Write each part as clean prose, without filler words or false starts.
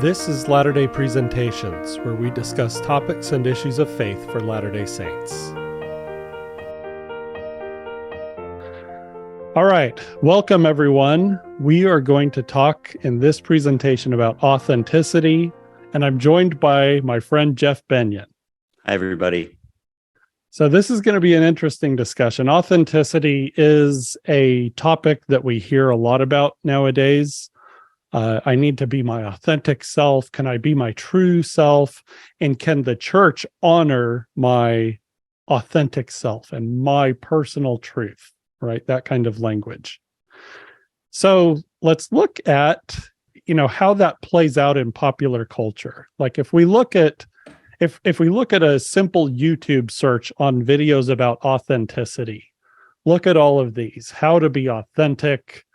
This is Latter-day Presentations, where we discuss topics and issues of faith for Latter-day Saints. All right, welcome everyone. We are going to talk in this presentation about authenticity, and I'm joined by my friend Jeff Benyon. Hi, everybody. So this is going to be an interesting discussion. Authenticity is a topic that we hear a lot about nowadays. I need to be my authentic self. Can I be my true self? And can the church honor my authentic self and my personal truth, right? That kind of language. So let's look at, how that plays out in popular culture. Like if we look at a simple YouTube search on videos about authenticity, look at all of these, how to be authentic.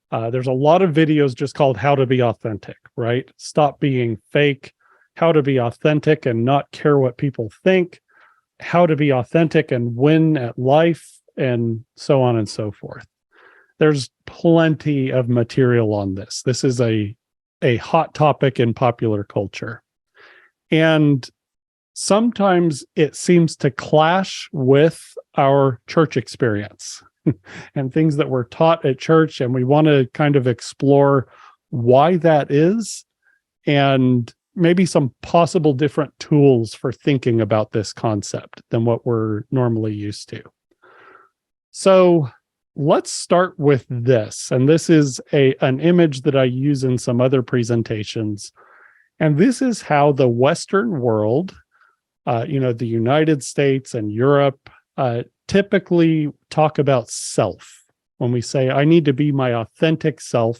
There's a lot of videos just called how to be authentic, right? Stop being fake, how to be authentic and not care what people think, how to be authentic and win at life, and so on and so forth. There's plenty of material on this. This is a hot topic in popular culture. And sometimes it seems to clash with our church experience and things that we're taught at church, and we want to kind of explore why that is and maybe some possible different tools for thinking about this concept than what we're normally used to. So let's start with this, and this is an image that I use in some other presentations, and this is how the Western world, the United States and Europe, typically talk about self. When we say, I need to be my authentic self,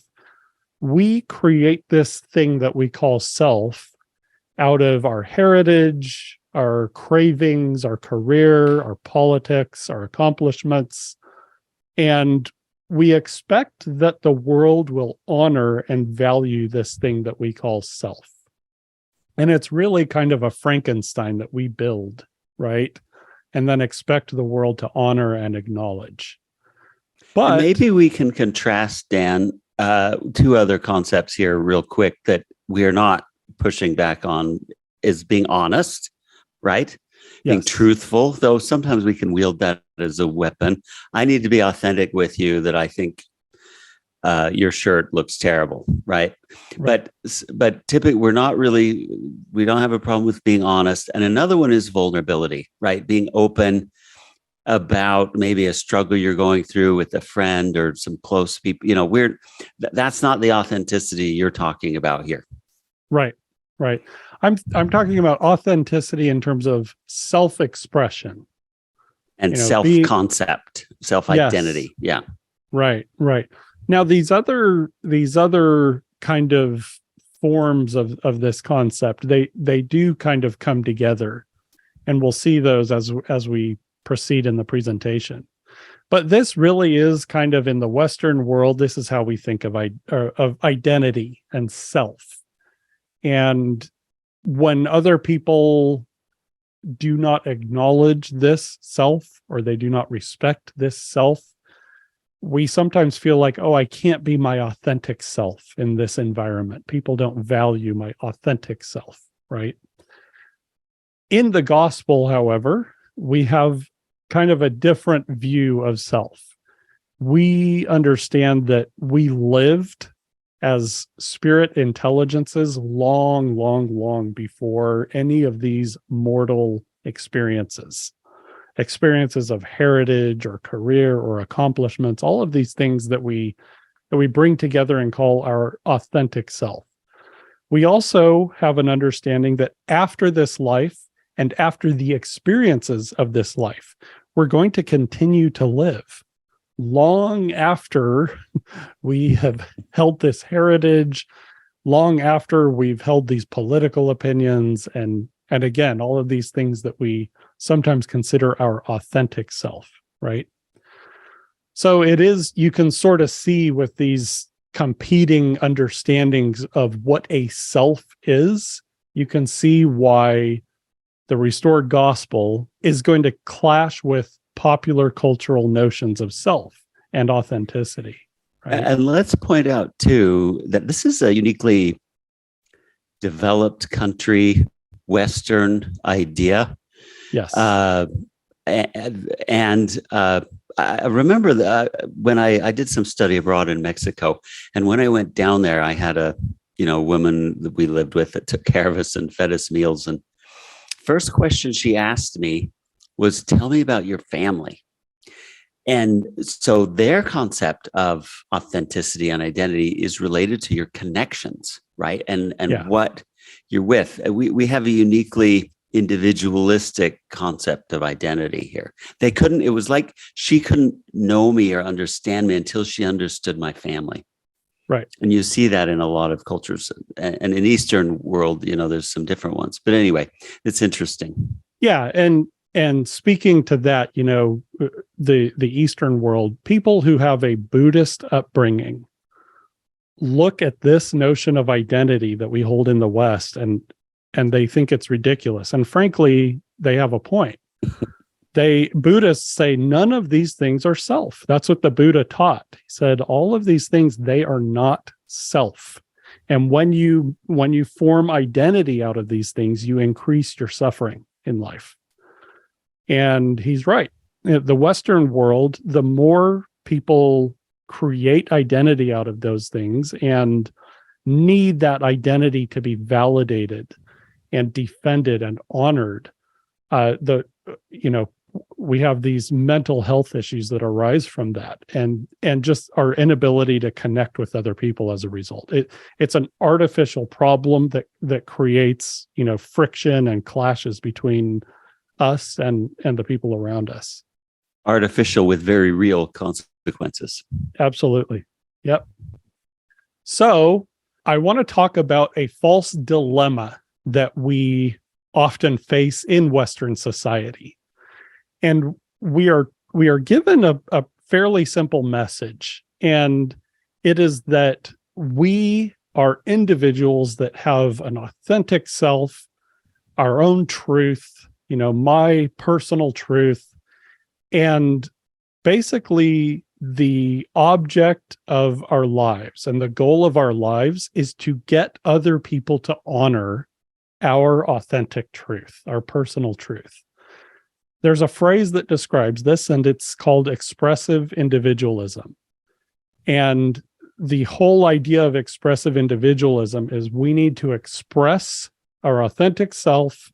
we create this thing that we call self out of our heritage, our cravings, our career, our politics, our accomplishments. And we expect that the world will honor and value this thing that we call self. And it's really kind of a Frankenstein that we build, right? And then expect the world to honor and acknowledge. But and maybe we can contrast, Dan, two other concepts here real quick that we are not pushing back on is being honest, right? Yes. Being truthful, though sometimes we can wield that as a weapon. I need to be authentic with you that I think your shirt looks terrible, right? But typically we don't have a problem with being honest. And another one is vulnerability, right? Being open about maybe a struggle you're going through with a friend or some close people. That's not the authenticity you're talking about here. Right. I'm talking about authenticity in terms of self-expression and self-concept, self-identity. Yes. Yeah. Right. Now, these other kind of forms of this concept, they do kind of come together, and we'll see those as we proceed in the presentation. But this really is kind of in the Western world. This is how we think of identity and self. And when other people do not acknowledge this self, or they do not respect this self, we sometimes feel like, I can't be my authentic self in this environment. People don't value my authentic self, right? In the gospel, however, we have kind of a different view of self. We understand that we lived as spirit intelligences long before any of these mortal experiences of heritage or career or accomplishments, all of these things that we bring together and call our authentic self. We also have an understanding that after this life and after the experiences of this life, we're going to continue to live long after we have held this heritage, long after we've held these political opinions, and again, all of these things that we sometimes consider our authentic self, right? So you can sort of see with these competing understandings of what a self is, you can see why the restored gospel is going to clash with popular cultural notions of self and authenticity. Right? And let's point out, too, that this is a uniquely developed country Western idea. Yes. I remember that when I did some study abroad in Mexico, and when I went down there, I had a woman that we lived with that took care of us and fed us meals. And first question she asked me was, "Tell me about your family." And so their concept of authenticity and identity is related to your connections, right? And what you're with. We have a uniquely individualistic concept of identity here. It was like she couldn't know me or understand me until she understood my family. Right. And you see that in a lot of cultures, and in Eastern world, there's some different ones, but anyway, it's interesting. Yeah. And speaking to that, the Eastern world, people who have a Buddhist upbringing look at this notion of identity that we hold in the West, and they think it's ridiculous. And frankly, they have a point. Buddhists say none of these things are self. That's what the Buddha taught. He said all of these things, they are not self. And when you form identity out of these things, you increase your suffering in life. And he's right. The Western world, the more people create identity out of those things and need that identity to be validated and defended and honored, we have these mental health issues that arise from that, and just our inability to connect with other people as a result. It's an artificial problem that creates friction and clashes between us and the people around us. Artificial with very real consequences. Absolutely. Yep. So I want to talk about a false dilemma that we often face in Western society. And we are given a fairly simple message, and it is that we are individuals that have an authentic self, our own truth, my personal truth, and basically the object of our lives and the goal of our lives is to get other people to honor our authentic truth, our personal truth. There's a phrase that describes this, and it's called expressive individualism. And the whole idea of expressive individualism is we need to express our authentic self.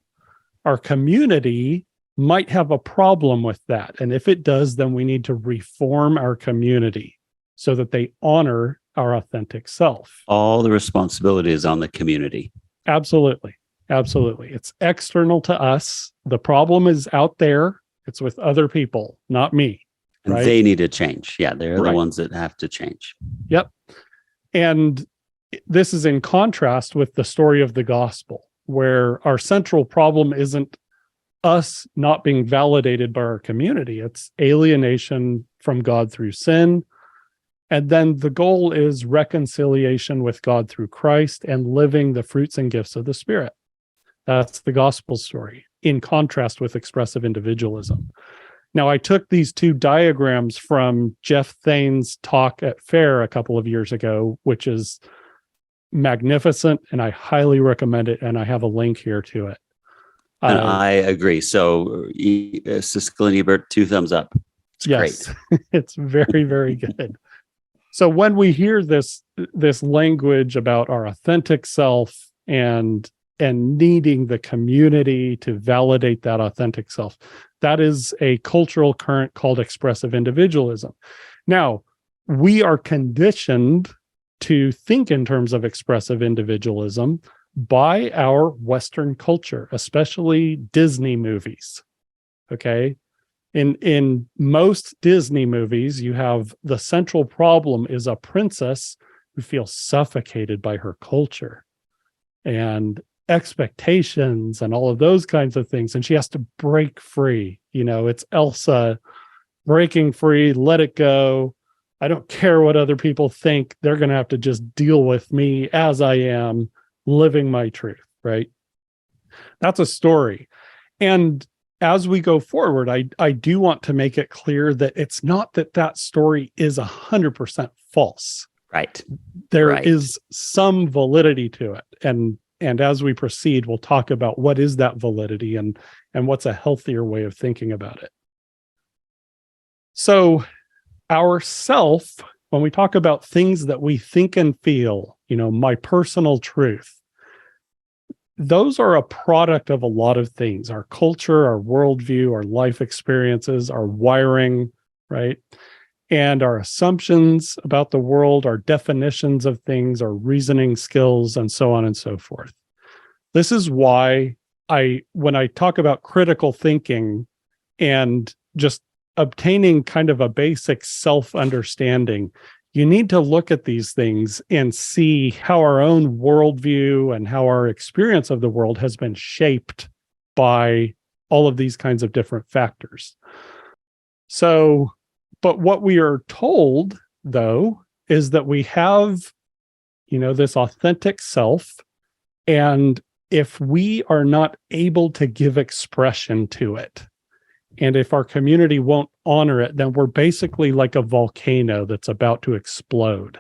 Our community might have a problem with that. And if it does, then we need to reform our community so that they honor our authentic self. All the responsibility is on the community. Absolutely. Absolutely. It's external to us. The problem is out there. It's with other people, not me. And right? They need to change. Yeah, they're right. the ones that have to change. Yep. And this is in contrast with the story of the gospel, where our central problem isn't us not being validated by our community. It's alienation from God through sin. And then the goal is reconciliation with God through Christ and living the fruits and gifts of the Spirit. That's the gospel story, in contrast with expressive individualism. Now, I took these two diagrams from Jeff Thane's talk at Fair a couple of years ago, which is magnificent, and I highly recommend it, and I have a link here to it. And I agree. So, Siskel and Ebert, 2 thumbs up. It's yes, great. It's very, very good. So when we hear this language about our authentic self and needing the community to validate that authentic self, that is a cultural current called expressive individualism. Now, we are conditioned to think in terms of expressive individualism by our Western culture, especially Disney movies. Okay. In most Disney movies, you have the central problem is a princess who feels suffocated by her culture and expectations and all of those kinds of things. And she has to break free. It's Elsa breaking free, let it go. I don't care what other people think. They're going to have to just deal with me as I am, living my truth, right? That's a story. And as we go forward, I do want to make it clear that it's not that story is 100% false. Right. There is some validity to it. And And as we proceed, we'll talk about what is that validity and what's a healthier way of thinking about it. So our self, when we talk about things that we think and feel, my personal truth, those are a product of a lot of things: our culture, our worldview, our life experiences, our wiring, right? And our assumptions about the world, our definitions of things, our reasoning skills, and so on and so forth. This is why when I talk about critical thinking and just obtaining kind of a basic self-understanding, you need to look at these things and see how our own worldview and how our experience of the world has been shaped by all of these kinds of different factors. So, but what we are told, though, is that we have, this authentic self. And if we are not able to give expression to it, and if our community won't honor it, then we're basically like a volcano that's about to explode.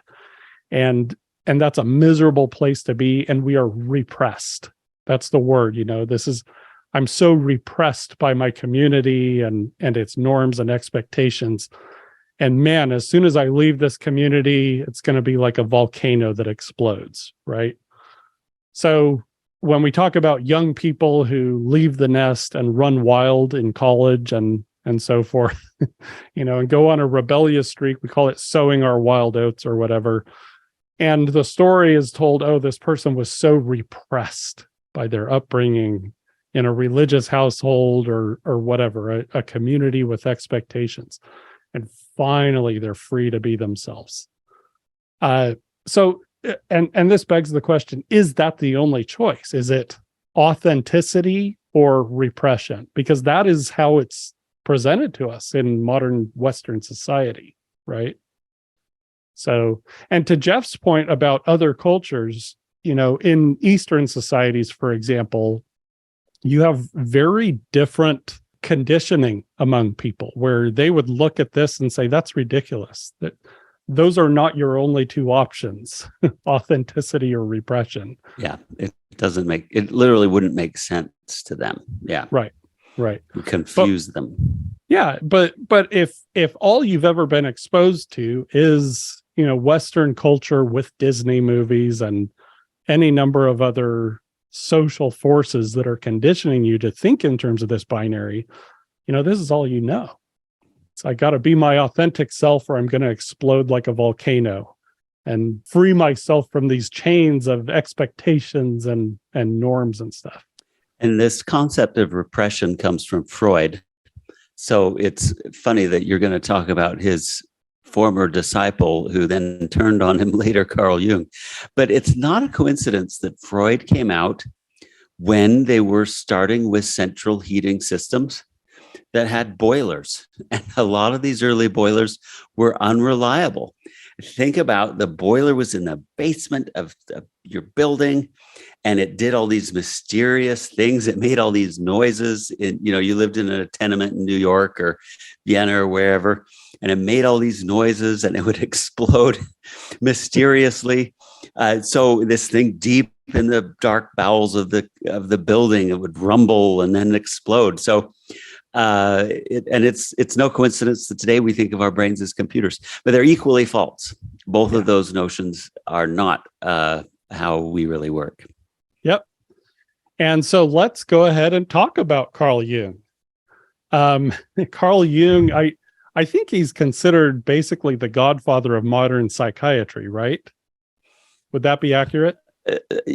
And that's a miserable place to be. And we are repressed. That's the word, I'm so repressed by my community and its norms and expectations. And man, as soon as I leave this community, it's going to be like a volcano that explodes, right? So when we talk about young people who leave the nest and run wild in college and so forth, and go on a rebellious streak, we call it sowing our wild oats or whatever. And the story is told, oh, this person was so repressed by their upbringing in a religious household or whatever, a community with expectations. And finally, they're free to be themselves. So this begs the question, is that the only choice? Is it authenticity or repression? Because that is how it's presented to us in modern Western society, right? So, and to Jeff's point about other cultures, in Eastern societies, for example, you have very different conditioning among people where they would look at this and say, that's ridiculous. That those are not your only two options, authenticity or repression. Yeah, it literally wouldn't make sense to them. Yeah. Right. Confuse them. Yeah, but if all you've ever been exposed to is, Western culture with Disney movies and any number of other social forces that are conditioning you to think in terms of this binary, this is all you know. So I got to be my authentic self or I'm going to explode like a volcano and free myself from these chains of expectations and norms and stuff. And this concept of repression comes from Freud. So it's funny that you're going to talk about his former disciple who then turned on him later, Carl Jung. But it's not a coincidence that Freud came out when they were starting with central heating systems that had boilers. And a lot of these early boilers were unreliable. Think about the boiler was in the basement of your building and it did all these mysterious things. It made all these noises. You lived in a tenement in New York or Vienna or wherever, and it made all these noises and it would explode mysteriously. So this thing deep in the dark bowels of the building, it would rumble and then explode. So it's no coincidence that today we think of our brains as computers, but they're equally false. Both of those notions are not how we really work. Yep. And so let's go ahead and talk about Carl Jung. Carl Jung, I think he's considered basically the godfather of modern psychiatry, right? Would that be accurate?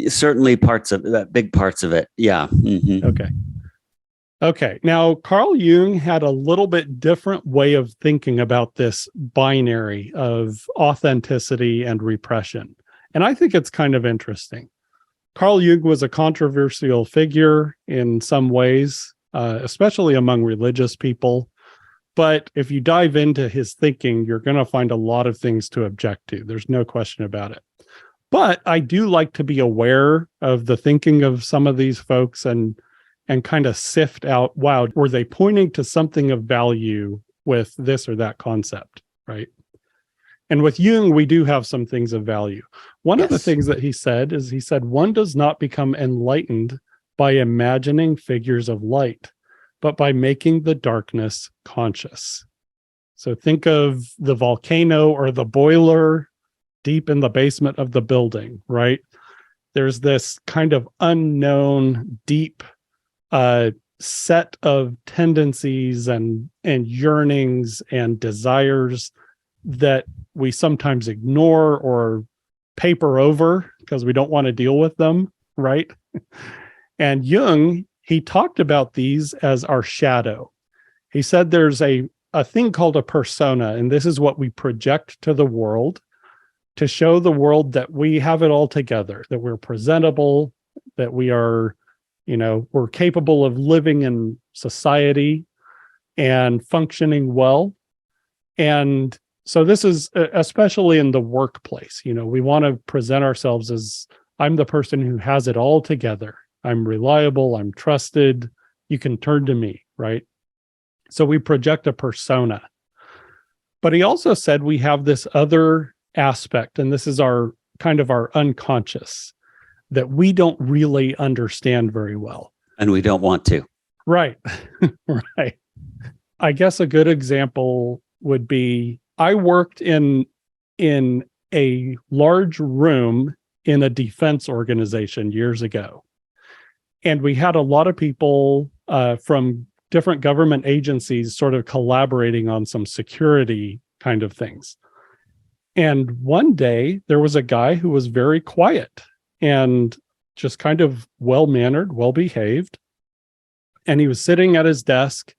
Certainly parts of that, big parts of it. Yeah. Mm-hmm. Okay. Now, Carl Jung had a little bit different way of thinking about this binary of authenticity and repression. And I think it's kind of interesting. Carl Jung was a controversial figure in some ways, especially among religious people. But if you dive into his thinking, you're going to find a lot of things to object to. There's no question about it. But I do like to be aware of the thinking of some of these folks and kind of sift out, wow, were they pointing to something of value with this or that concept, right? And with Jung, we do have some things of value. One of the Yes. things that he said is one does not become enlightened by imagining figures of light, but by making the darkness conscious. So think of the volcano or the boiler deep in the basement of the building, right? There's this kind of unknown, deep set of tendencies and yearnings and desires that we sometimes ignore or paper over because we don't want to deal with them, right? And Jung, he talked about these as our shadow. He said there's a thing called a persona, and this is what we project to the world to show the world that we have it all together, that we're presentable, that we are, we're capable of living in society and functioning well. And so this is especially in the workplace. We want to present ourselves as, I'm the person who has it all together. I'm reliable. I'm trusted. You can turn to me, right? So we project a persona. But he also said we have this other aspect, and this is our kind of our unconscious, that we don't really understand very well. And we don't want to. Right. Right. I guess a good example would be I worked in a large room in a defense organization years ago. And we had a lot of people from different government agencies sort of collaborating on some security kind of things. And one day there was a guy who was very quiet and just kind of well-mannered, well-behaved. And he was sitting at his desk.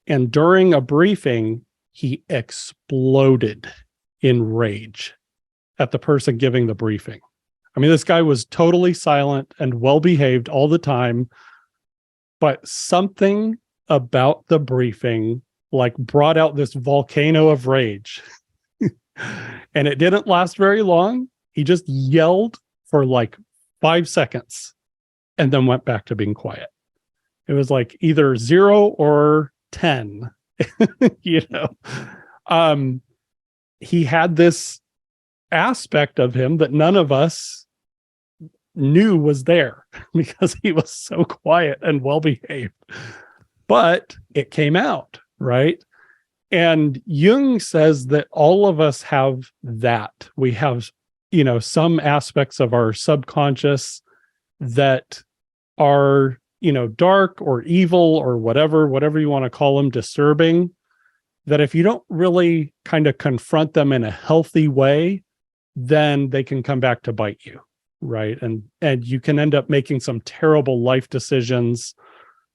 And during a briefing, he exploded in rage at the person giving the briefing. I mean, this guy was totally silent and well-behaved all the time, but something about the briefing brought out this volcano of rage. And it didn't last very long. He just yelled for 5 seconds and then went back to being quiet. It was either 0 or 10. He had this aspect of him that none of us knew was there because he was so quiet and well behaved. But it came out, right? And Jung says that all of us have that. We have, some aspects of our subconscious that are, dark or evil or whatever you want to call them, disturbing, that if you don't really kind of confront them in a healthy way, then they can come back to bite you, right? And you can end up making some terrible life decisions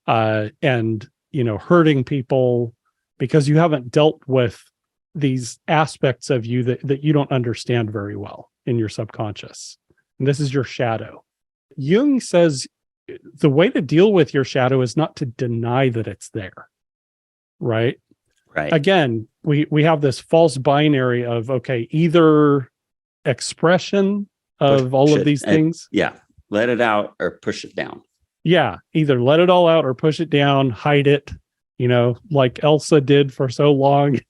and, hurting people because you haven't dealt with these aspects of you that you don't understand very well in your subconscious. And this is your shadow. Jung says the way to deal with your shadow is not to deny that it's there, right? Right. Again, we have this false binary of, okay, either expression of all of these things. Yeah. Let it out or push it down. Yeah. Either let it all out or push it down, hide it, like Elsa did for so long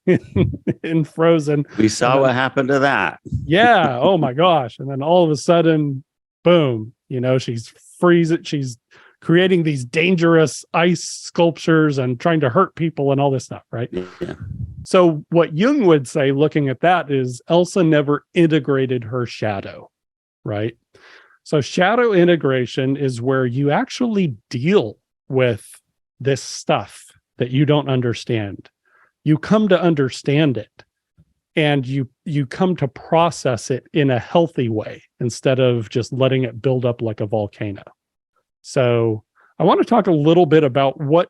in Frozen. We saw what happened to that. Yeah. Oh my gosh. And then all of a sudden, boom, she's freezing. She's creating these dangerous ice sculptures and trying to hurt people and all this stuff, right? Yeah. So what Jung would say, looking at that, is Elsa never integrated her shadow, right? So shadow integration is where you actually deal with this stuff that you don't understand. You come to understand it, and you come to process it in a healthy way instead of just letting it build up like a volcano. So I want to talk a little bit about what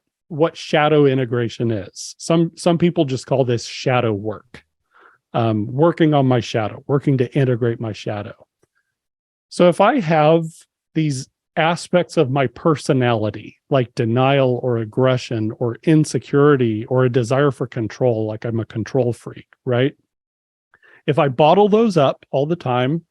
shadow integration is. Some people just call this shadow work, working on my shadow, working to integrate my shadow. So if I have these aspects of my personality, like denial or aggression or insecurity or a desire for control, like I'm a control freak, right? If I bottle those up all the time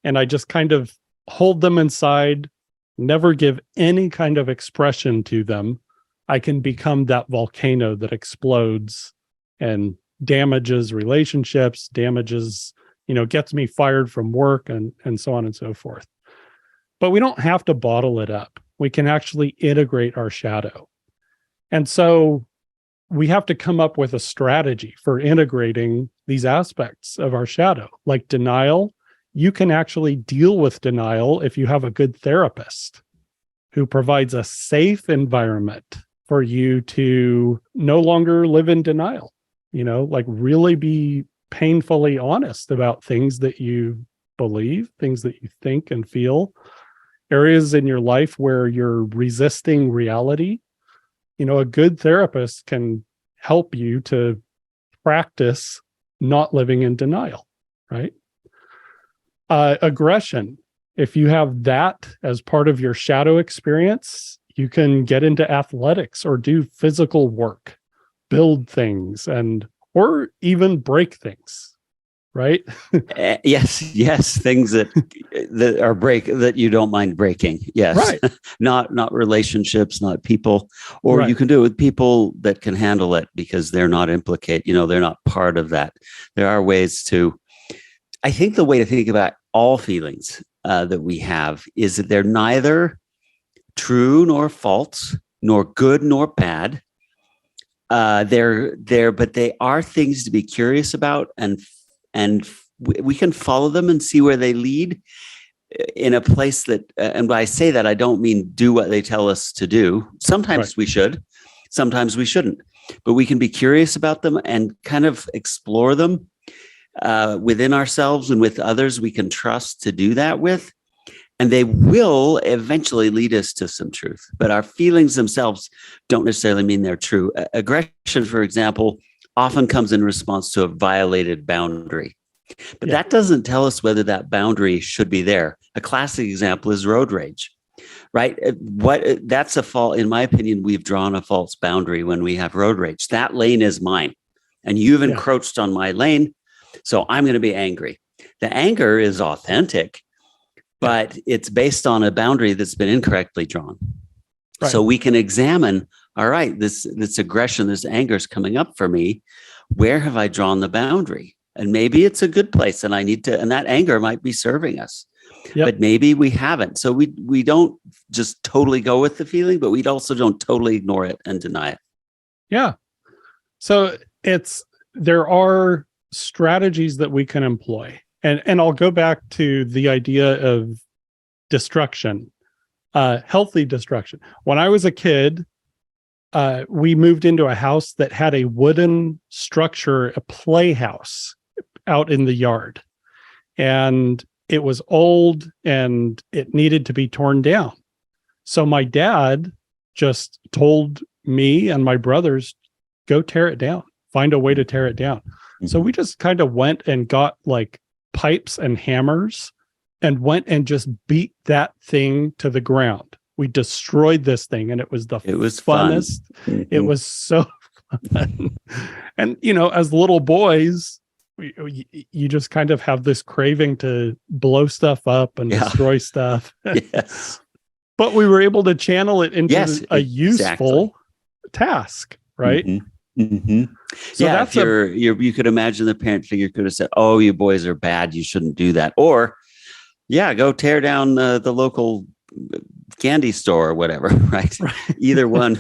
and I just kind of hold them inside, never give any kind of expression to them, I can become that volcano that explodes and damages relationships, damages, gets me fired from work and so on and so forth. But we don't have to bottle it up. We can actually integrate our shadow. And so we have to come up with a strategy for integrating these aspects of our shadow, like denial. You can actually deal with denial if you have a good therapist who provides a safe environment for you to no longer live in denial, like really be painfully honest about things that you believe, things that you think and feel, areas in your life where you're resisting reality. A good therapist can help you to practice not living in denial, right? Aggression. If you have that as part of your shadow experience, you can get into athletics or do physical work, build things, or even break things, right? Yes, things that that you don't mind breaking. Yes, right. not relationships, not people, or right. You can do it with people that can handle it because they're not implicated. They're not part of that. There are ways to. I think the way to think about all feelings that we have is that they're neither true nor false, nor good nor bad. But they are things to be curious about, and we can follow them and see where they lead in a place that, and when I say that, I don't mean do what they tell us to do. Sometimes we should, sometimes we shouldn't, but we can be curious about them and kind of explore them within ourselves and with others we can trust to do that with. And they will eventually lead us to some truth. But our feelings themselves don't necessarily mean they're true. Aggression, for example, often comes in response to a violated boundary. But that doesn't tell us whether that boundary should be there. A classic example is road rage, right? That's a fault. In my opinion, we've drawn a false boundary when we have road rage. That lane is mine, and you've encroached on my lane, so I'm going to be angry. The anger is authentic, but it's based on a boundary that's been incorrectly drawn. Right. So we can examine, all right, this aggression, this anger is coming up for me. Where have I drawn the boundary? And maybe it's a good place and and that anger might be serving us, but maybe we haven't. So we don't just totally go with the feeling, but we also don't totally ignore it and deny it. Yeah. So there are strategies that we can employ. And I'll go back to the idea of destruction, healthy destruction. When I was a kid, we moved into a house that had a wooden structure, a playhouse out in the yard. And it was old and it needed to be torn down. So my dad just told me and my brothers, go tear it down, find a way to tear it down. Mm-hmm. So we just kind of went and got like pipes and hammers and went and just beat that thing to the ground. We destroyed this thing and it was funnest. Mm-hmm. It was so fun. And, as little boys, you just kind of have this craving to blow stuff up and destroy stuff. Yes. But we were able to channel it into a useful task, right? Mm-hmm. Mm-hmm. So that's you could imagine the parent figure could have said, "Oh, you boys are bad. You shouldn't do that." Or, go tear down the local candy store or whatever, right? Either one.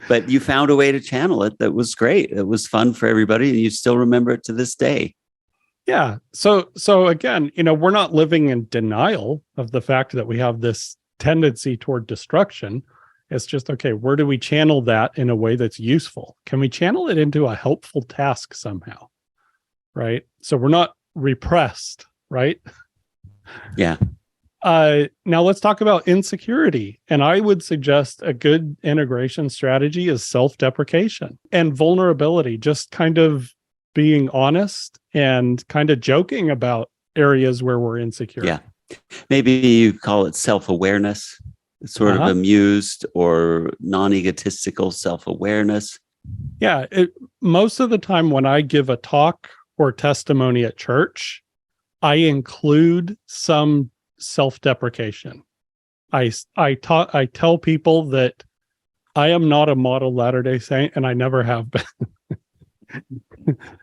But you found a way to channel it that was great. It was fun for everybody, and you still remember it to this day. Yeah. So again, we're not living in denial of the fact that we have this tendency toward destruction. It's just, okay, where do we channel that in a way that's useful? Can we channel it into a helpful task somehow? Right? So we're not repressed, right? Yeah. Now let's talk about insecurity. And I would suggest a good integration strategy is self-deprecation and vulnerability, just kind of being honest and kind of joking about areas where we're insecure. Yeah. Maybe you call it self-awareness. Sort of amused or non-egotistical self-awareness. Yeah. Most of the time when I give a talk or testimony at church, I include some self-deprecation. I tell people that I am not a model Latter-day Saint and I never have been.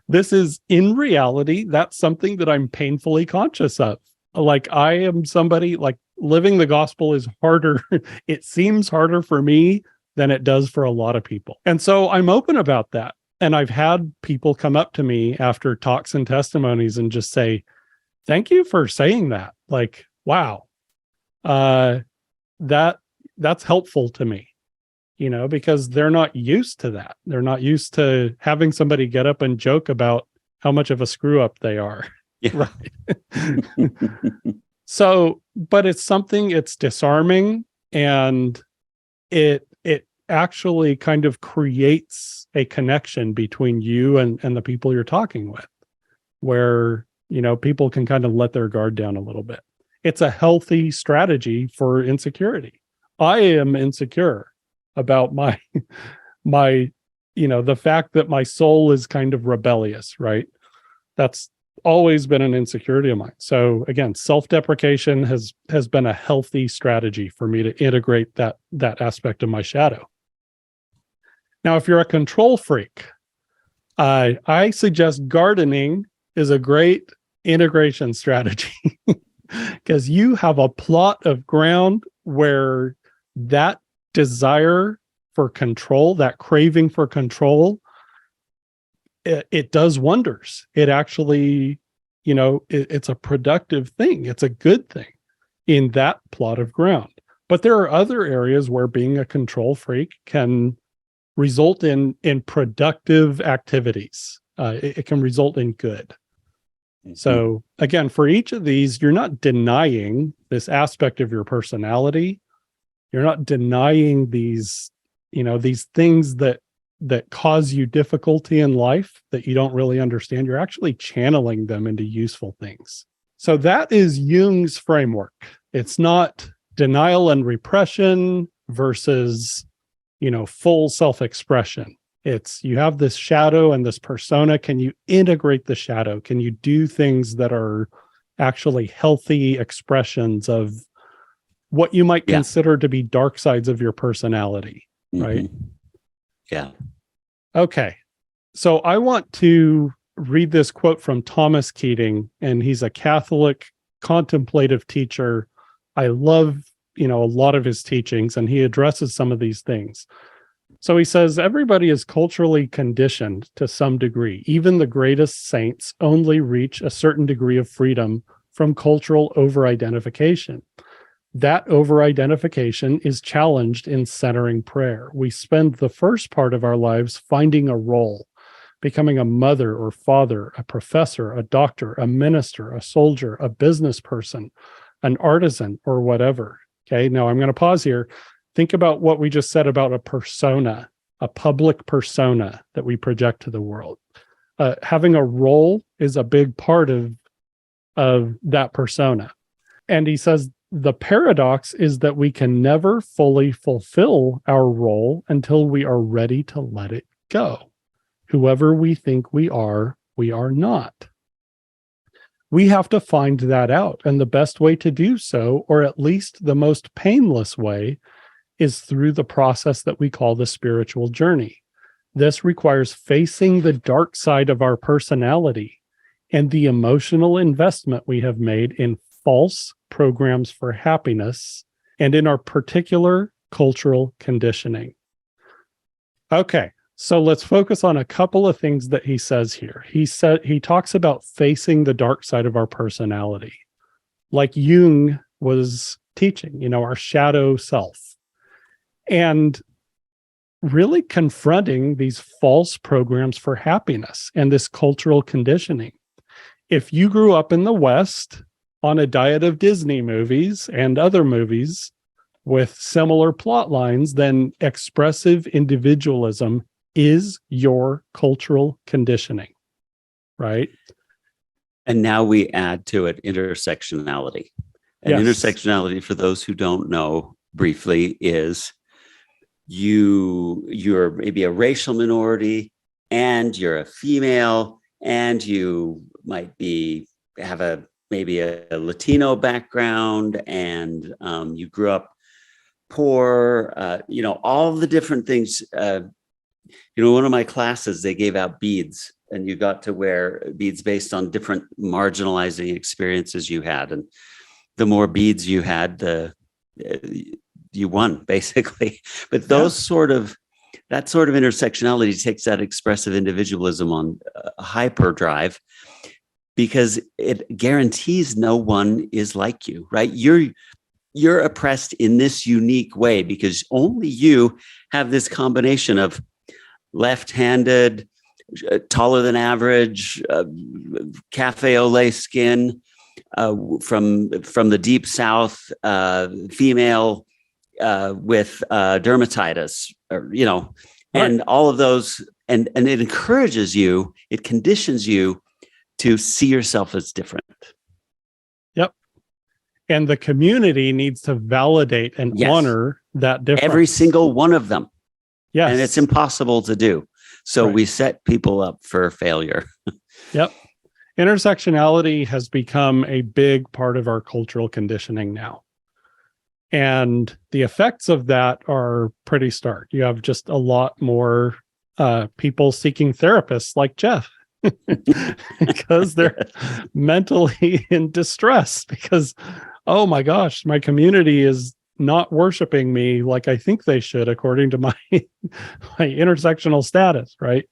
This is, in reality, that's something that I'm painfully conscious of. Like, I am somebody, like, living the gospel is harder. It seems harder for me than it does for a lot of people. And so I'm open about that. And I've had people come up to me after talks and testimonies and just say, thank you for saying that. Like, wow, that's helpful to me, because they're not used to that. They're not used to having somebody get up and joke about how much of a screw up they are. Yeah. Right. So, but it's disarming, and it actually kind of creates a connection between you and the people you're talking with, where, people can kind of let their guard down a little bit. It's a healthy strategy for insecurity. I am insecure about my the fact that my soul is kind of rebellious, right? That's always been an insecurity of mine. So again, self-deprecation has been a healthy strategy for me to integrate that aspect of my shadow. Now, if you're a control freak, I suggest gardening is a great integration strategy, because you have a plot of ground where that desire for control, that craving for control, it does wonders. It actually, it's a productive thing. It's a good thing in that plot of ground. But there are other areas where being a control freak can result in productive activities. It can result in good. So again, for each of these, you're not denying this aspect of your personality. You're not denying these things that cause you difficulty in life that you don't really understand. You're actually channeling them into useful things. So that is Jung's framework. It's not denial and repression versus, full self-expression. It's, you have this shadow and this persona. Can you integrate the shadow? Can you do things that are actually healthy expressions of what you might consider to be dark sides of your personality, right? Yeah. Okay. So I want to read this quote from Thomas Keating, and he's a Catholic contemplative teacher. I love, a lot of his teachings, and he addresses some of these things. So he says, everybody is culturally conditioned to some degree. Even the greatest saints only reach a certain degree of freedom from cultural over-identification. That over-identification is challenged in centering prayer. We spend the first part of our lives finding a role, becoming a mother or father, a professor, a doctor, a minister, a soldier, a business person, an artisan, or whatever. Okay, now I'm going to pause here. Think about what we just said about a persona, a public persona that we project to the world. Having a role is a big part of that persona. And he says, the paradox is that we can never fully fulfill our role until we are ready to let it go. Whoever we think we are not. We have to find that out. And the best way to do so, or at least the most painless way, is through the process that we call the spiritual journey. This requires facing the dark side of our personality and the emotional investment we have made in false programs for happiness and in our particular cultural conditioning. Okay, so let's focus on a couple of things that he says here. He talks about facing the dark side of our personality, like Jung was teaching, our shadow self, and really confronting these false programs for happiness and this cultural conditioning. If you grew up in the West on a diet of Disney movies and other movies with similar plot lines, then expressive individualism is your cultural conditioning, right? And now we add to it intersectionality. And Yes. Intersectionality, for those who don't know briefly, is you're maybe a racial minority and you're a female and you might have maybe a Latino background and you grew up poor, all the different things one of my classes, they gave out beads, and you got to wear beads based on different marginalizing experiences you had. And the more beads you had, you won, basically. But that sort of intersectionality takes that expressive individualism on hyperdrive, because it guarantees no one is like you, right? You're oppressed in this unique way because only you have this combination of left-handed, taller than average, cafe au lait skin, from the deep south, female with dermatitis, and all of those, and it encourages you, it conditions you to see yourself as different. Yep. And the community needs to validate and honor that difference. Every single one of them. Yes. And it's impossible to do. So we set people up for failure. Yep. Intersectionality has become a big part of our cultural conditioning now. And the effects of that are pretty stark. You have just a lot more people seeking therapists like Jeff because they're mentally in distress because, oh my gosh, my community is not worshiping me like I think they should, according to my intersectional status, right?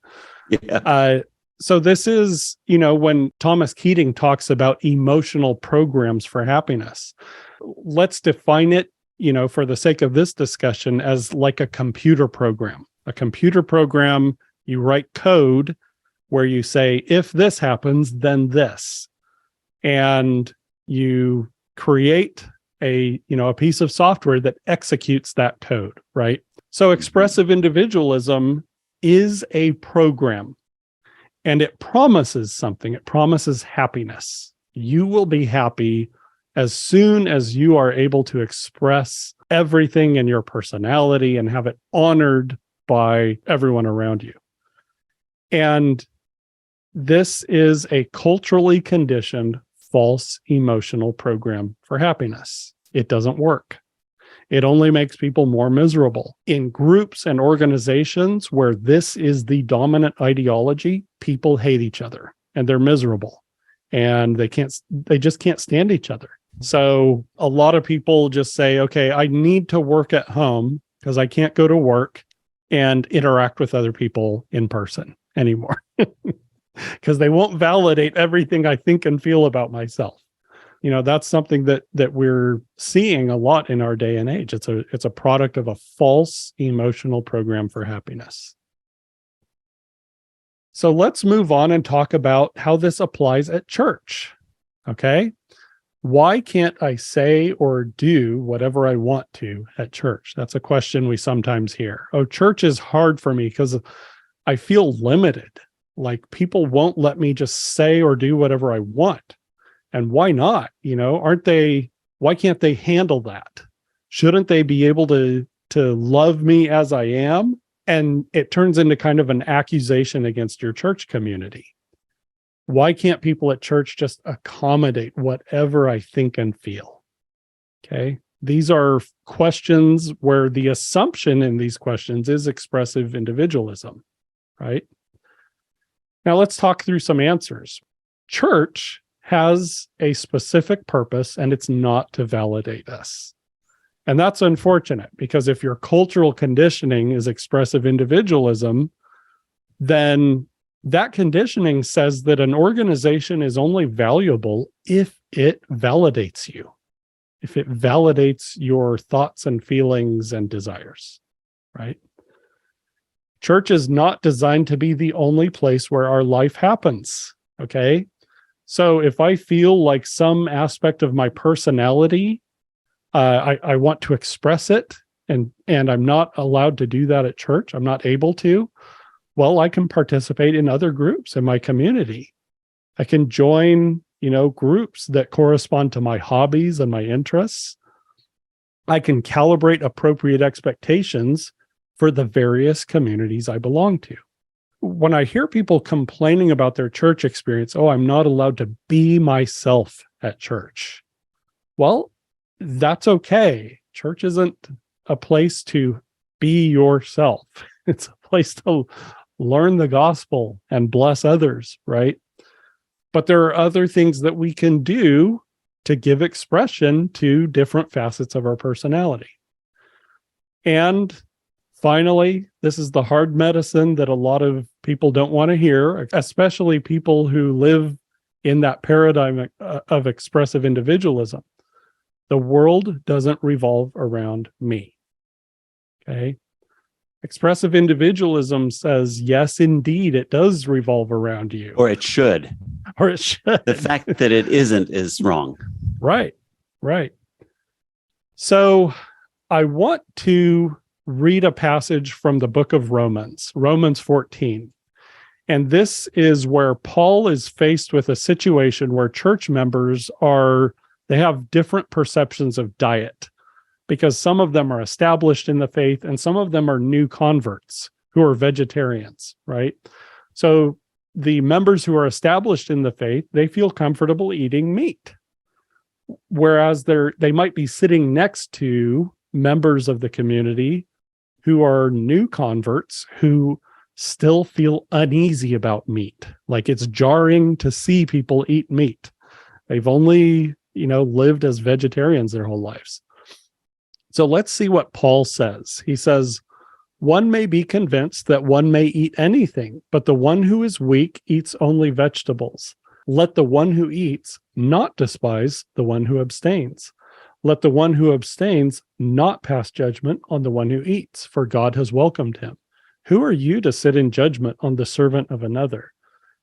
Yeah. So this is, when Thomas Keating talks about emotional programs for happiness, let's define it, for the sake of this discussion, as like a computer program. A computer program, you write code where you say, if this happens, then this. And you create a piece of software that executes that code, right? So expressive individualism is a program, and it promises something. It promises happiness. You will be happy as soon as you are able to express everything in your personality and have it honored by everyone around you. And this is a culturally conditioned false emotional program for happiness. It doesn't work. It only makes people more miserable. In groups and organizations where this is the dominant ideology, people hate each other and they're miserable and they just can't stand each other. So a lot of people just say, okay, I need to work at home because I can't go to work and interact with other people in person anymore. Because they won't validate everything I think and feel about myself. That's something that we're seeing a lot in our day and age. It's a product of a false emotional program for happiness. So let's move on and talk about how this applies at church. Okay? Why can't I say or do whatever I want to at church? That's a question we sometimes hear. Oh, church is hard for me because I feel limited. Like people won't let me just say or do whatever I want. And why not? Why can't they handle that? Shouldn't they be able to love me as I am? And it turns into kind of an accusation against your church community. Why can't people at church just accommodate whatever I think and feel? Okay. These are questions where the assumption in these questions is expressive individualism, right? Now let's talk through some answers. Church has a specific purpose, and it's not to validate us. And that's unfortunate, because if your cultural conditioning is expressive individualism, then that conditioning says that an organization is only valuable if it validates you, if it validates your thoughts and feelings and desires, right? Church is not designed to be the only place where our life happens, okay? So if I feel like some aspect of my personality, I want to express it, and I'm not allowed to do that at church, I'm not able to, well, I can participate in other groups in my community. I can join, groups that correspond to my hobbies and my interests. I can calibrate appropriate expectations for the various communities I belong to. When I hear people complaining about their church experience, oh, I'm not allowed to be myself at church. Well, that's okay. Church isn't a place to be yourself. It's a place to learn the gospel and bless others, right? But there are other things that we can do to give expression to different facets of our personality. And finally, this is the hard medicine that a lot of people don't want to hear, especially people who live in that paradigm of expressive individualism. The world doesn't revolve around me. Okay. Expressive individualism says, yes, indeed, it does revolve around you. Or it should. Or it should. The fact that it isn't is wrong. Right. So I want to read a passage from the book of Romans 14. And this is where Paul is faced with a situation where church members they have different perceptions of diet, because some of them are established in the faith and some of them are new converts who are vegetarians, right? So the members who are established in the faith, they feel comfortable eating meat, whereas they might be sitting next to members of the community who are new converts who still feel uneasy about meat. Like, it's jarring to see people eat meat. They've only, lived as vegetarians their whole lives. So let's see what Paul says. He says, one may be convinced that one may eat anything, but the one who is weak eats only vegetables. Let the one who eats not despise the one who abstains. Let the one who abstains not pass judgment on the one who eats, for God has welcomed him. Who are you to sit in judgment on the servant of another?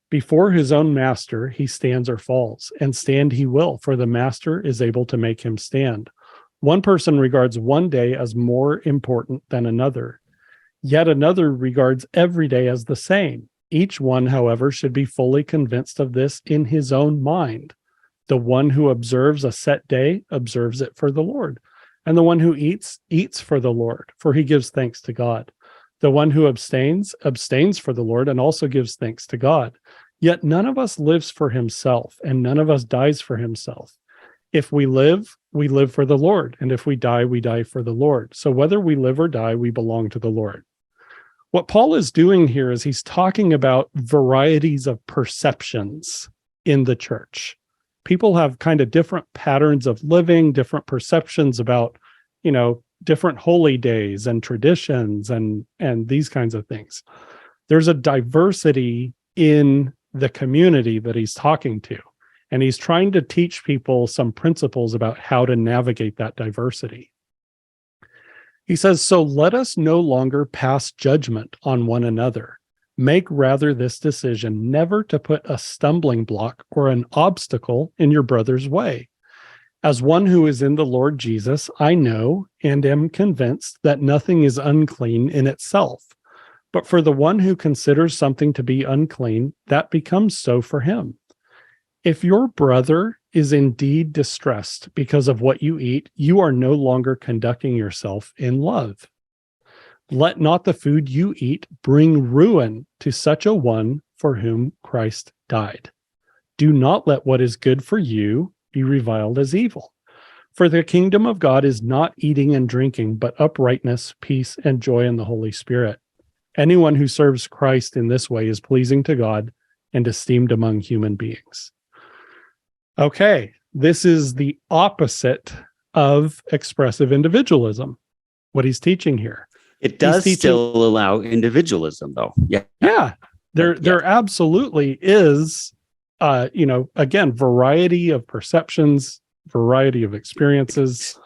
Before his own master he stands or falls, and stand he will, for the master is able to make him stand. One person regards one day as more important than another, yet another regards every day as the same. Each one, however, should be fully convinced of this in his own mind. The one who observes a set day observes it for the Lord, and the one who eats for the Lord, for he gives thanks to God. The one who abstains for the Lord and also gives thanks to God. Yet none of us lives for himself, and none of us dies for himself. If we live for the Lord, and if we die for the Lord. So whether we live or die, we belong to the Lord. What Paul is doing here is he's talking about varieties of perceptions in the church. People have kind of different patterns of living, different perceptions about, different holy days and traditions and these kinds of things. There's a diversity in the community that he's talking to, and he's trying to teach people some principles about how to navigate that diversity. He says, so let us no longer pass judgment on one another. Make rather this decision, never to put a stumbling block or an obstacle in your brother's way. As one who is in the Lord Jesus, I know and am convinced that nothing is unclean in itself. But for the one who considers something to be unclean, that becomes so for him. If your brother is indeed distressed because of what you eat, you are no longer conducting yourself in love. Let not the food you eat bring ruin to such a one for whom Christ died. Do not let what is good for you be reviled as evil. For the kingdom of God is not eating and drinking, but uprightness, peace, and joy in the Holy Spirit. Anyone who serves Christ in this way is pleasing to God and esteemed among human beings. Okay, this is the opposite of expressive individualism, what he's teaching here. It does still allow individualism, though. Yeah, there absolutely is, again, variety of perceptions, variety of experiences.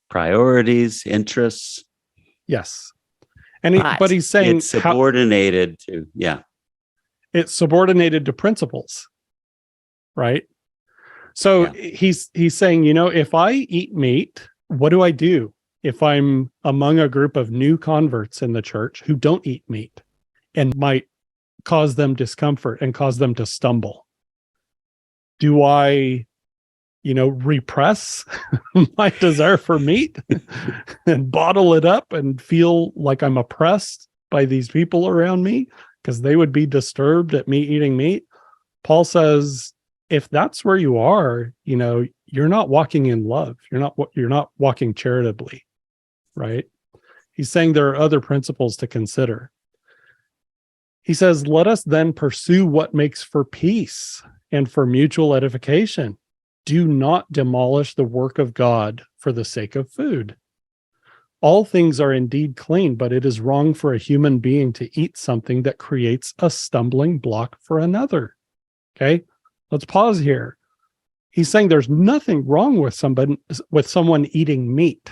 Priorities, interests. Yes. But he's saying it's subordinated to, it's subordinated to principles, right? So he's saying, if I eat meat, what do I do if I'm among a group of new converts in the church who don't eat meat and might cause them discomfort and cause them to stumble? Do I, repress my desire for meat and bottle it up and feel like I'm oppressed by these people around me because they would be disturbed at me eating meat? Paul says, if that's where you are, you're not walking in love. You're not walking charitably, right? He's saying there are other principles to consider. He says, let us then pursue what makes for peace and for mutual edification. Do not demolish the work of God for the sake of food. All things are indeed clean, but it is wrong for a human being to eat something that creates a stumbling block for another. Okay, let's pause here. He's saying there's nothing wrong with someone eating meat.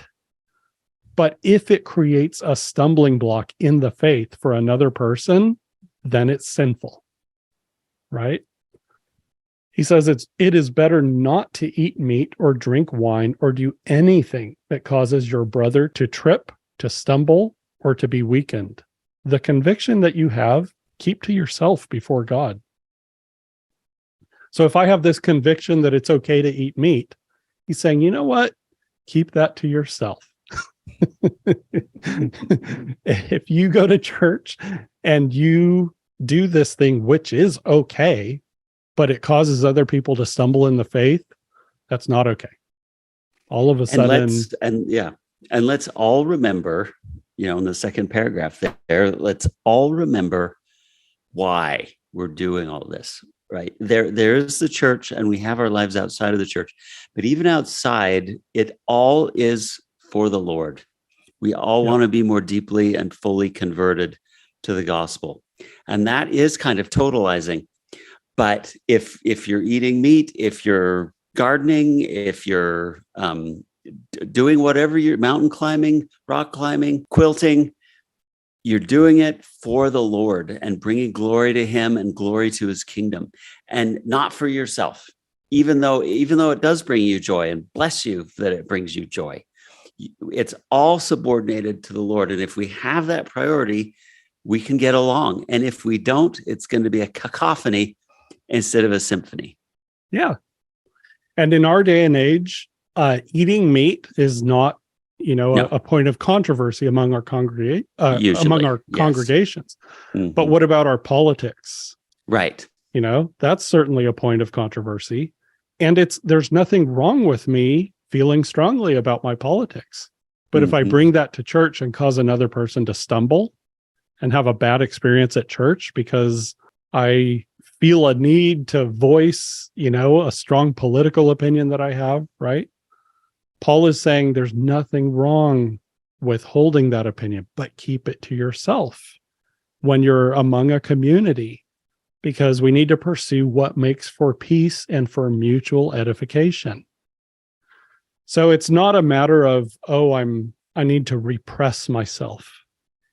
But if it creates a stumbling block in the faith for another person, then it's sinful, right? He says it is better not to eat meat or drink wine or do anything that causes your brother to trip, to stumble, or to be weakened. The conviction that you have, keep to yourself before God. So if I have this conviction that it's okay to eat meat, he's saying, you know what? Keep that to yourself. If you go to church and you do this thing, which is okay, but it causes other people to stumble in the faith, that's not okay. All of a sudden. And let's all remember, in the second paragraph there, let's all remember why we're doing all this, right? There's the church and we have our lives outside of the church, but even outside, it all is for the Lord. We all want to be more deeply and fully converted to the gospel. And that is kind of totalizing. But if you're eating meat, if you're gardening, if you're doing whatever you're mountain climbing, rock climbing, quilting, you're doing it for the Lord and bringing glory to him and glory to his kingdom, and not for yourself, even though it does bring you joy, and bless you that it brings you joy. It's all subordinated to the Lord. And if we have that priority, we can get along. And if we don't, it's going to be a cacophony instead of a symphony. Yeah. And in our day and age, eating meat is not, a point of controversy among our congregations. Mm-hmm. But what about our politics? Right. That's certainly a point of controversy. And there's nothing wrong with me feeling strongly about my politics. But if I bring that to church and cause another person to stumble and have a bad experience at church because I feel a need to voice, a strong political opinion that I have, right? Paul is saying there's nothing wrong with holding that opinion, but keep it to yourself when you're among a community, because we need to pursue what makes for peace and for mutual edification. So it's not a matter of, I need to repress myself.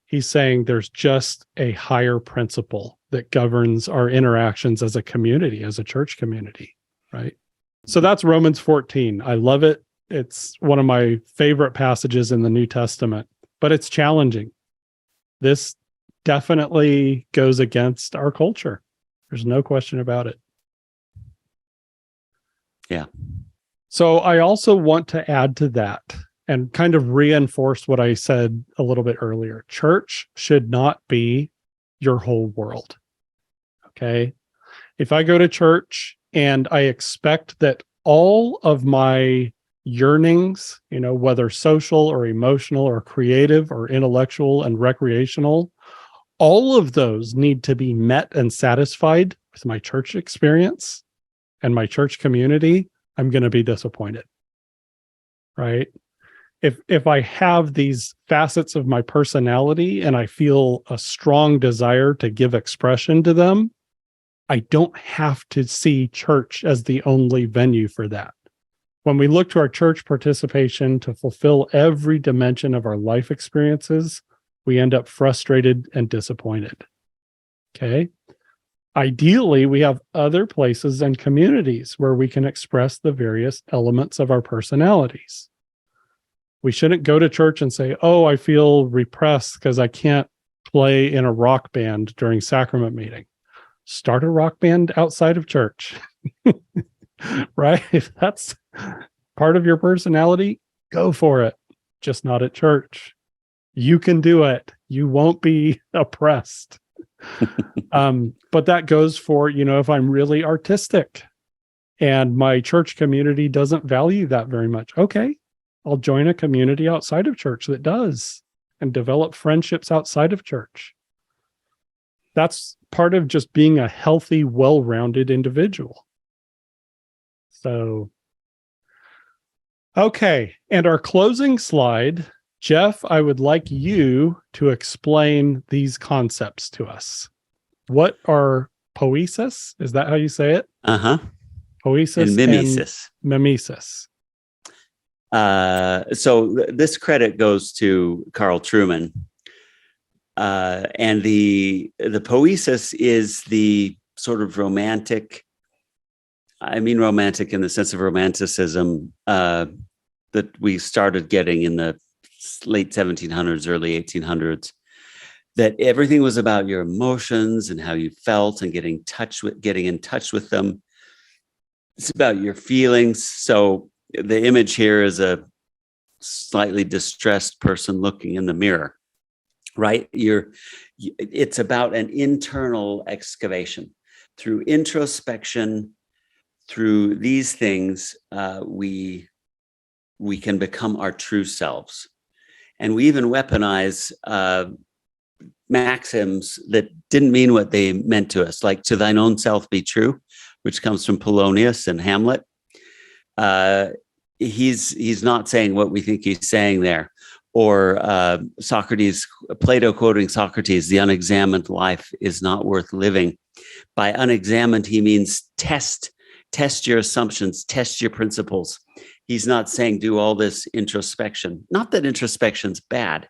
He's saying there's just a higher principle that governs our interactions as a community, as a church community, right? So that's Romans 14. I love it. It's one of my favorite passages in the New Testament, but it's challenging. This definitely goes against our culture. There's no question about it. Yeah. So I also want to add to that and kind of reinforce what I said a little bit earlier. Church should not be your whole world. Okay. If I go to church and I expect that all of my yearnings, whether social or emotional or creative or intellectual and recreational, all of those need to be met and satisfied with my church experience and my church community, I'm going to be disappointed, right? If I have these facets of my personality and I feel a strong desire to give expression to them, I don't have to see church as the only venue for that. When we look to our church participation to fulfill every dimension of our life experiences, we end up frustrated and disappointed. Okay? Ideally, we have other places and communities where we can express the various elements of our personalities. We shouldn't go to church and say, I feel repressed because I can't play in a rock band during sacrament meeting. Start a rock band outside of church, right? If that's part of your personality, go for it, just not at church. You can do it. You won't be oppressed. But that goes for, if I'm really artistic and my church community doesn't value that very much. Okay, I'll join a community outside of church that does. and develop friendships outside of church. That's part of just being a healthy, well-rounded individual. So, okay. And our closing slide, Jeff, I would like you to explain these concepts to us. What are poesis? Is that how you say it? Uh-huh. Poesis And mimesis. Mimesis. So this credit goes to Carl Trueman. And the poesis is the sort of romantic, I mean romantic in the sense of romanticism, that we started getting in the late 1700s, early 1800s, that everything was about your emotions and how you felt and getting in touch with them. It's about your feelings. So the image here is a slightly distressed person looking in the mirror, right? It's about an internal excavation. Through introspection, through these things, we can become our true selves. And we even weaponize maxims that didn't mean what they meant to us, like "to thine own self be true," which comes from Polonius and Hamlet. He's not saying what we think he's saying there. Or Socrates, Plato quoting Socrates, "The unexamined life is not worth living." By unexamined, he means test your assumptions, test your principles. He's not saying do all this introspection. Not that introspection's bad,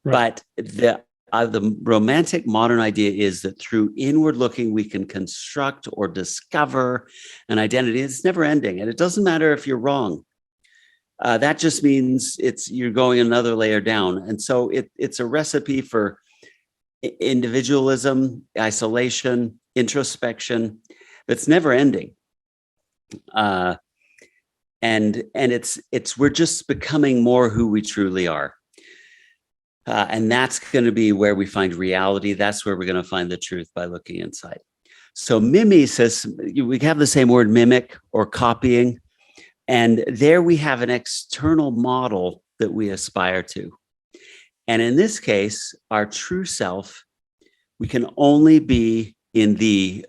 right. But the romantic modern idea is that through inward looking, we can construct or discover an identity. It's never ending. And it doesn't matter if you're wrong. That just means you're going another layer down. And so it's a recipe for individualism, isolation, introspection. That's never ending. And we're just becoming more who we truly are. And that's going to be where we find reality. That's where we're going to find the truth, by looking inside. So mimesis, we have the same word, mimic or copying. And there we have an external model that we aspire to. And in this case, our true self, we can only be we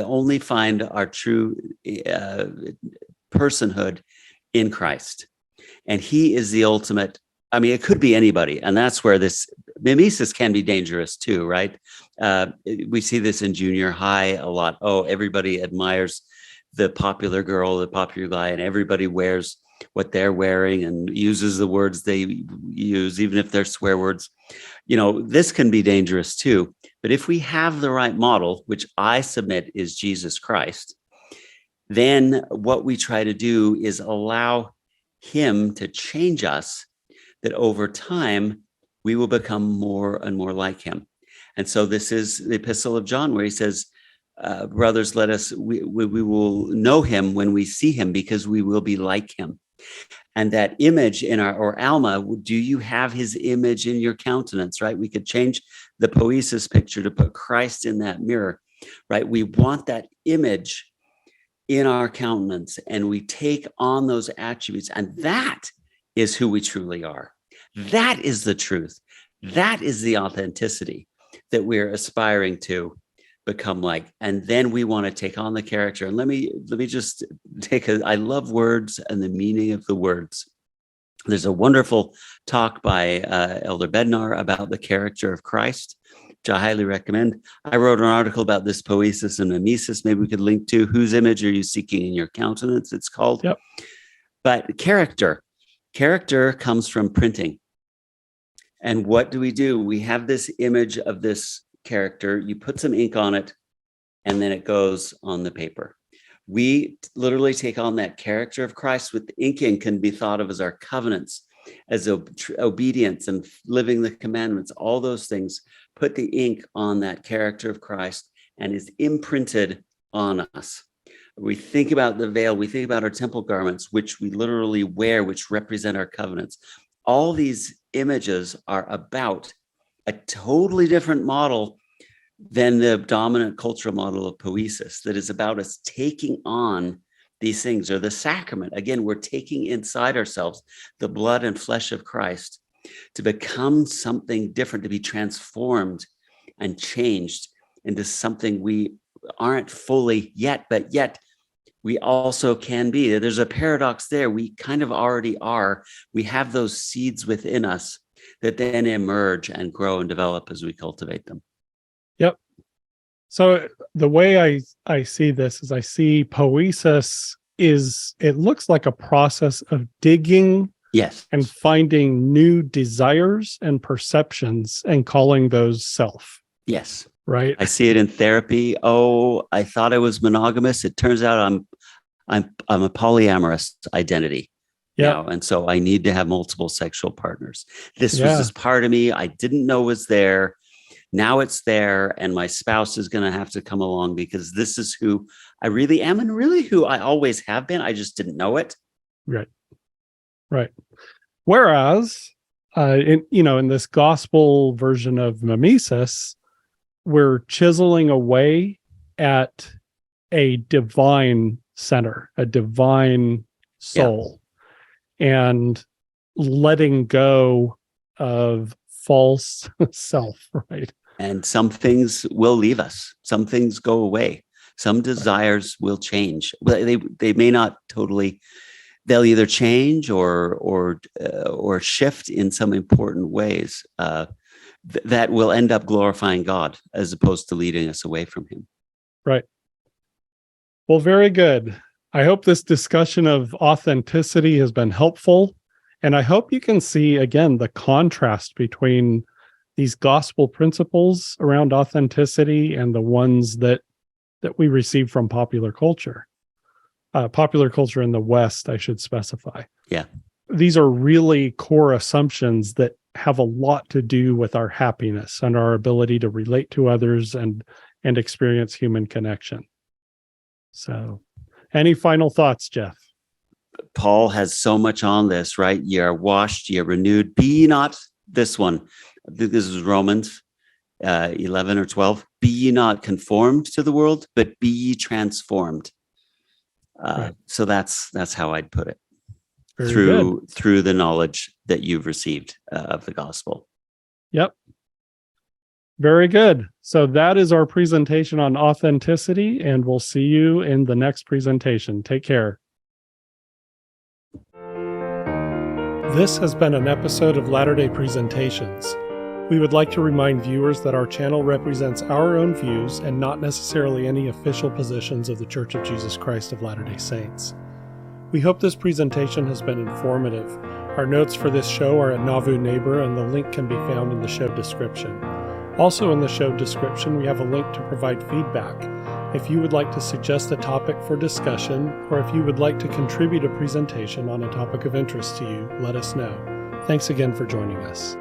only find our true personhood in Christ. And he is the ultimate. I mean, it could be anybody. And that's where this mimesis can be dangerous too, right? We see this in junior high a lot. Oh, everybody admires the popular girl, the popular guy, and everybody wears what they're wearing and uses the words they use, even if they're swear words. This can be dangerous too. But if we have the right model, which I submit is Jesus Christ, then what we try to do is allow him to change us, that over time we will become more and more like him. And so this is the Epistle of John, where he says, brothers, we will know him when we see him, because we will be like him. And that image in or Alma, do you have his image in your countenance, right? We could change the poesis picture to put Christ in that mirror, right? We want that image in our countenance, and we take on those attributes. And that is who we truly are. That is the truth. That is the authenticity that we're aspiring to become like. And then we want to take on the character. And let me just I love words and the meaning of the words. There's a wonderful talk by Elder Bednar about the character of Christ, which I highly recommend. I wrote an article about this poesis and mimesis. Maybe we could link to "Whose image are you seeking in your countenance?" it's called. Yep. But character comes from printing. And what do? We have this image of this character. You put some ink on it, and then it goes on the paper. We literally take on that character of Christ. With inking can be thought of as our covenants, as obedience and living the commandments. All those things put the ink on that character of Christ and is imprinted on us. We think about the veil, we think about our temple garments, which we literally wear, which represent our covenants. All these images are about a totally different model than the dominant cultural model of poesis, that is about us taking on these things, or the sacrament. Again, we're taking inside ourselves the blood and flesh of Christ to become something different, to be transformed and changed into something we aren't fully yet, but yet we also can be. There's a paradox there. We kind of already are. We have those seeds within us that then emerge and grow and develop as we cultivate them. Yep. So the way I see this is I see poesis it looks like a process of digging and finding new desires and perceptions and calling those self. Yes. Right. I see it in therapy. Oh, I thought I was monogamous. It turns out I'm a polyamorous identity now. And so I need to have multiple sexual partners. This was this part of me I didn't know was there. Now it's there, and my spouse is going to have to come along because this is who I really am and really who I always have been. I just didn't know it. Right. Right. Whereas, in this gospel version of mimesis, we're chiseling away at a divine center, a divine soul, and letting go of false self, right? And some things will leave us. Some things go away. Some desires will change. They may not totally. They'll either change or shift in some important ways that will end up glorifying God as opposed to leading us away from Him. Right. Well, very good. I hope this discussion of authenticity has been helpful. And I hope you can see, again, the contrast between these gospel principles around authenticity and the ones that we receive from popular culture. Popular culture in the West, I should specify. Yeah. These are really core assumptions that have a lot to do with our happiness and our ability to relate to others and experience human connection. So, any final thoughts, Jeff? Paul has so much on this, right? Ye are washed, ye are renewed. Be ye not, this one. I think this is Romans 11 or 12. Be ye not conformed to the world, but be ye transformed. Right. So that's how I'd put it. Through the knowledge that you've received of the gospel. Yep. Very good. So that is our presentation on authenticity, and we'll see you in the next presentation. Take care. This has been an episode of Latter-day Presentations. We would like to remind viewers that our channel represents our own views and not necessarily any official positions of the Church of Jesus Christ of Latter-day Saints. We hope this presentation has been informative. Our notes for this show are at Nauvoo Neighbor, and the link can be found in the show description. Also in the show description, we have a link to provide feedback. If you would like to suggest a topic for discussion, or if you would like to contribute a presentation on a topic of interest to you, let us know. Thanks again for joining us.